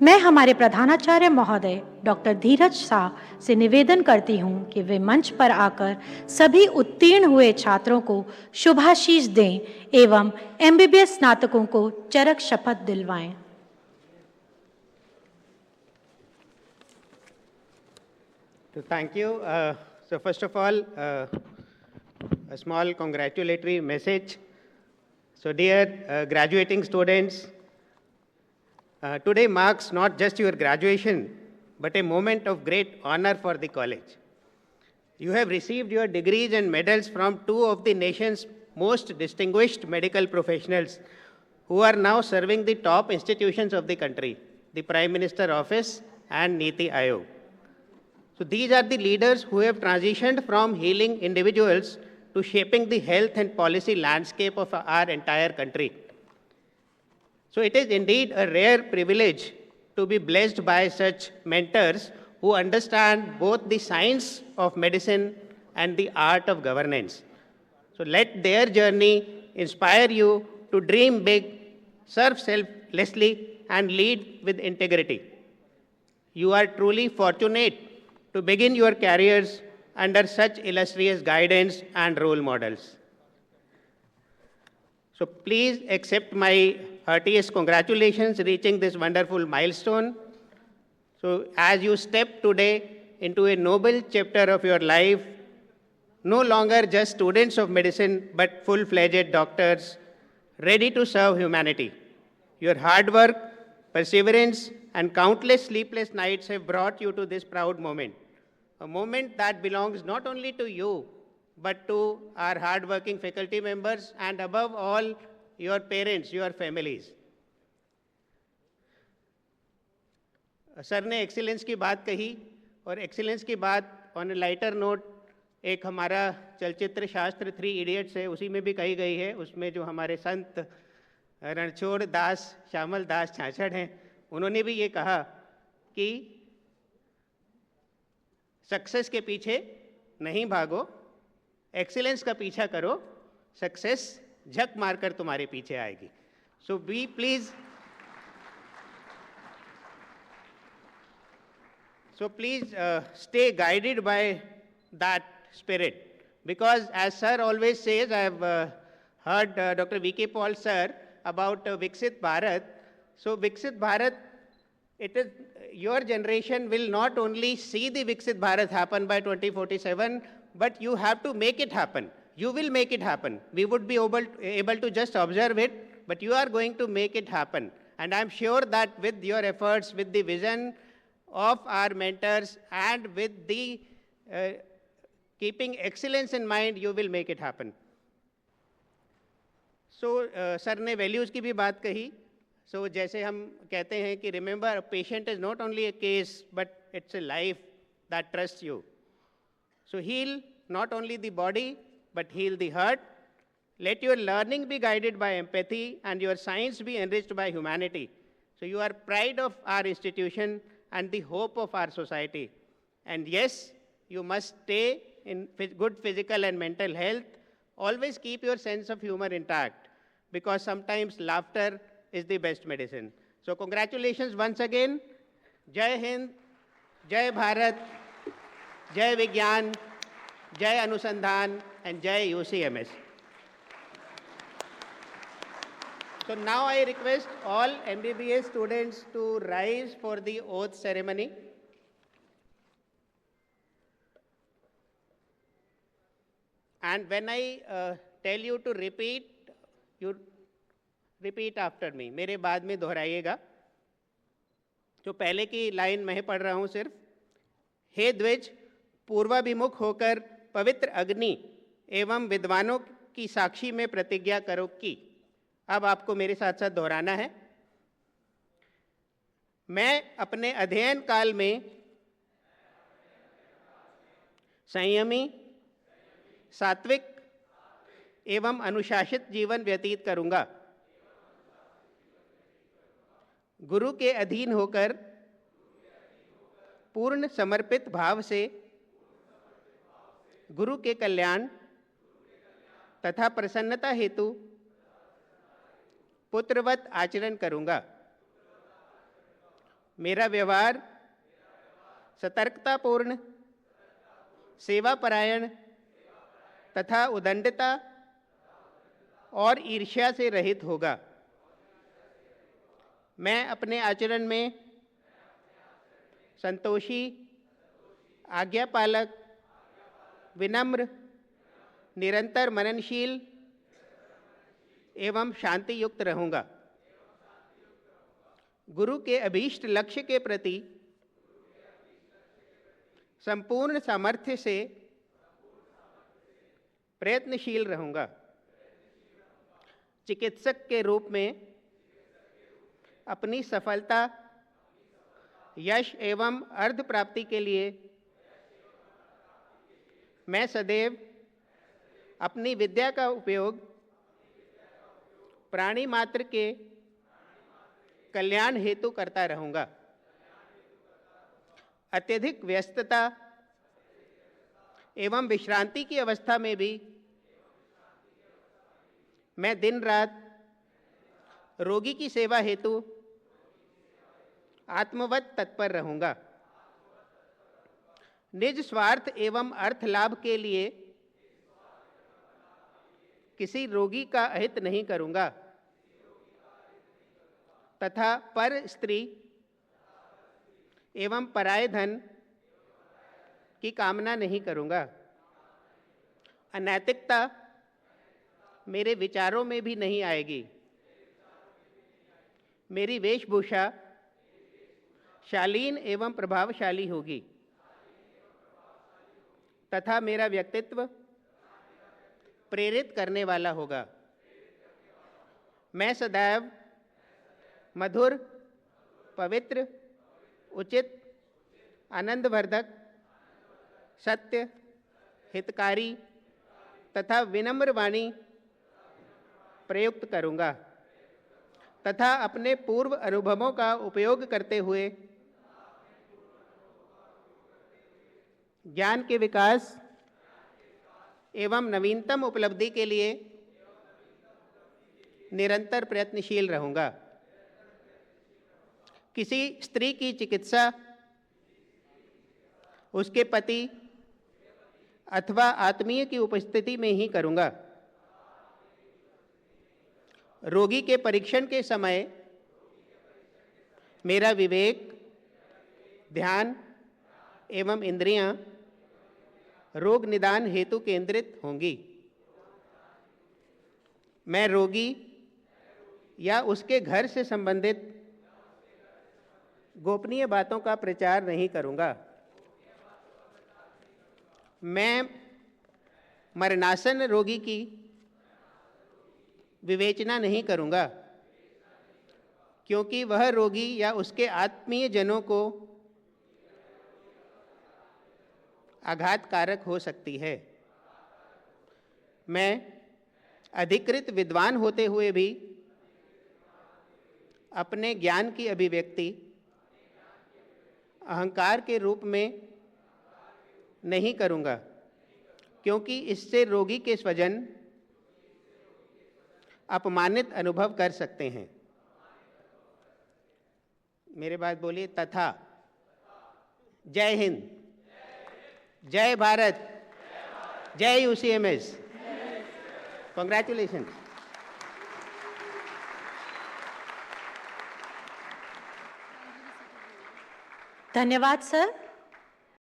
मैं हमारे प्रधानाचार्य महोदय डॉक्टर धीरज शाह से निवेदन करती हूं कि वे मंच पर आकर सभी उत्तीर्ण हुए छात्रों को शुभाशीष दें एवं एमबीबीएस स्नातकों को चरक शपथ दिलवाएं। So thank you. So first of all, a small congratulatory message. So dear graduating students, today marks not just your graduation, but a moment of great honor for the college. You have received your degrees and medals from two of the nation's most distinguished medical professionals who are now serving the top institutions of the country, the Prime Minister Office and Niti Aayog. So these are the leaders who have transitioned from healing individuals to shaping the health and policy landscape of our entire country. So it is indeed a rare privilege to be blessed by such mentors who understand both the science of medicine and the art of governance. So let their journey inspire you to dream big, serve selflessly, and lead with integrity. You are truly fortunate to begin your careers under such illustrious guidance and role models. So please accept my heartiest congratulations reaching this wonderful milestone. So as you step today into a noble chapter of your life, no longer just students of medicine, but full-fledged doctors ready to serve humanity. Your hard work, perseverance, and countless sleepless nights have brought you to this proud moment. A moment that belongs not only to you, but to our hard-working faculty members and above all, your parents, your families. Sir ने excellence की बात कही और excellence की बात on A lighter note एक हमारा चलचित्र शास्त्र 3 इडियट्स है उसी में भी कही गई है। उसमें जो हमारे संत रणछोड़ दास श्यामल दास छाछड़ हैं उन्होंने भी ये कहा कि सक्सेस के पीछे नहीं भागो, एक्सीलेंस का पीछा करो, सक्सेस झक मारकर तुम्हारे पीछे आएगी। So be please stay guided by that spirit, because as sir always says, I have heard Dr. V.K. Paul sir about Viksit Bharat. So Viksit Bharat, it is your generation will not only see the Viksit Bharat happen by 2047, but you have to make it happen. You will make it happen. We would be able to just observe it, but you are going to make it happen. And I'm sure that with your efforts, with the vision of our mentors and with the keeping excellence in mind, you will make it happen. So sir ने values की भी बात कही. So जैसे हम कहते हैं कि remember a patient is not only a case but it's a life that trusts you. So heal not only the body but heal the heart. Let your learning be guided by empathy and your science be enriched by humanity. So you are pride of our institution and the hope of our society. And yes, you must stay in good physical and mental health. Always keep your sense of humor intact, because sometimes laughter is the best medicine. So congratulations once again. Jai Hind, Jai Bharat, Jai Vigyan, Jai Anusandhan, and Jai UCMS. So now I request all MBBS students to rise for the oath ceremony. And when I tell you to repeat, you repeat after me. मेरे बाद में दोहराइएगा. जो पहले की line मैं पढ़ रहा हूँ सिर्फ. हे द्विज, पूर्वाभिमुख होकर पवित्र अग्नि एवं विद्वानों की साक्षी में प्रतिज्ञा करो कि. अब आपको मेरे साथ साथ दोहराना है. मैं अपने अध्ययन काल में संयमी, सात्विक एवं अनुशासित जीवन व्यतीत करूंगा. गुरु के अधीन होकर पूर्ण समर्पित भाव से गुरु के कल्याण तथा प्रसन्नता हेतु पुत्रवत आचरण करूंगा. मेरा व्यवहार सतर्कतापूर्ण, सेवापरायण तथा उदंडता और ईर्ष्या से रहित होगा। मैं अपने आचरण में संतोषी, आज्ञापालक, विनम्र, निरंतर मननशील एवं शांति युक्त रहूँगा। गुरु के अभीष्ट लक्ष्य के प्रति संपूर्ण सामर्थ्य से प्रयत्नशील रहूँगा। चिकित्सक के रूप में अपनी सफलता, यश एवं अर्ध प्राप्ति के लिए मैं सदैव अपनी विद्या का उपयोग प्राणी मात्र के कल्याण हेतु करता रहूँगा। अत्यधिक व्यस्तता एवं विश्रांति की अवस्था में भी मैं दिन रात रोगी की सेवा हेतु आत्मवत तत्पर रहूँगा। निज स्वार्थ एवं अर्थ लाभ के लिए किसी रोगी का अहित नहीं करूँगा तथा पर स्त्री एवं पराये धन की कामना नहीं करूँगा। अनैतिकता मेरे विचारों में भी नहीं आएगी। मेरी वेशभूषा शालीन एवं प्रभावशाली होगी तथा मेरा व्यक्तित्व प्रेरित करने वाला होगा। मैं सदैव मधुर, पवित्र, उचित, आनंदवर्धक, सत्य, हितकारी तथा विनम्र वाणी प्रयुक्त करूँगा तथा अपने पूर्व अनुभवों का उपयोग करते हुए ज्ञान के विकास एवं नवीनतम उपलब्धि के लिए निरंतर प्रयत्नशील रहूँगा। किसी स्त्री की चिकित्सा उसके पति अथवा आत्मीय की उपस्थिति में ही करूँगा। रोगी के परीक्षण के समय मेरा विवेक, ध्यान एवं इंद्रियां रोग निदान हेतु केंद्रित होंगी। मैं रोगी या उसके घर से संबंधित गोपनीय बातों का प्रचार नहीं करूँगा। मैं मरणासन रोगी की विवेचना नहीं करूँगा क्योंकि वह रोगी या उसके आत्मीय जनों को आघातकारक हो सकती है। मैं अधिकृत विद्वान होते हुए भी अपने ज्ञान की अभिव्यक्ति अहंकार के रूप में नहीं करूँगा क्योंकि इससे रोगी के स्वजन अपमानित अनुभव कर सकते हैं। मेरे बाद बोलिए तथा। जय हिंद, जय भारत, जय यूसीएमएस। कॉन्ग्रेचुलेशन। धन्यवाद सर।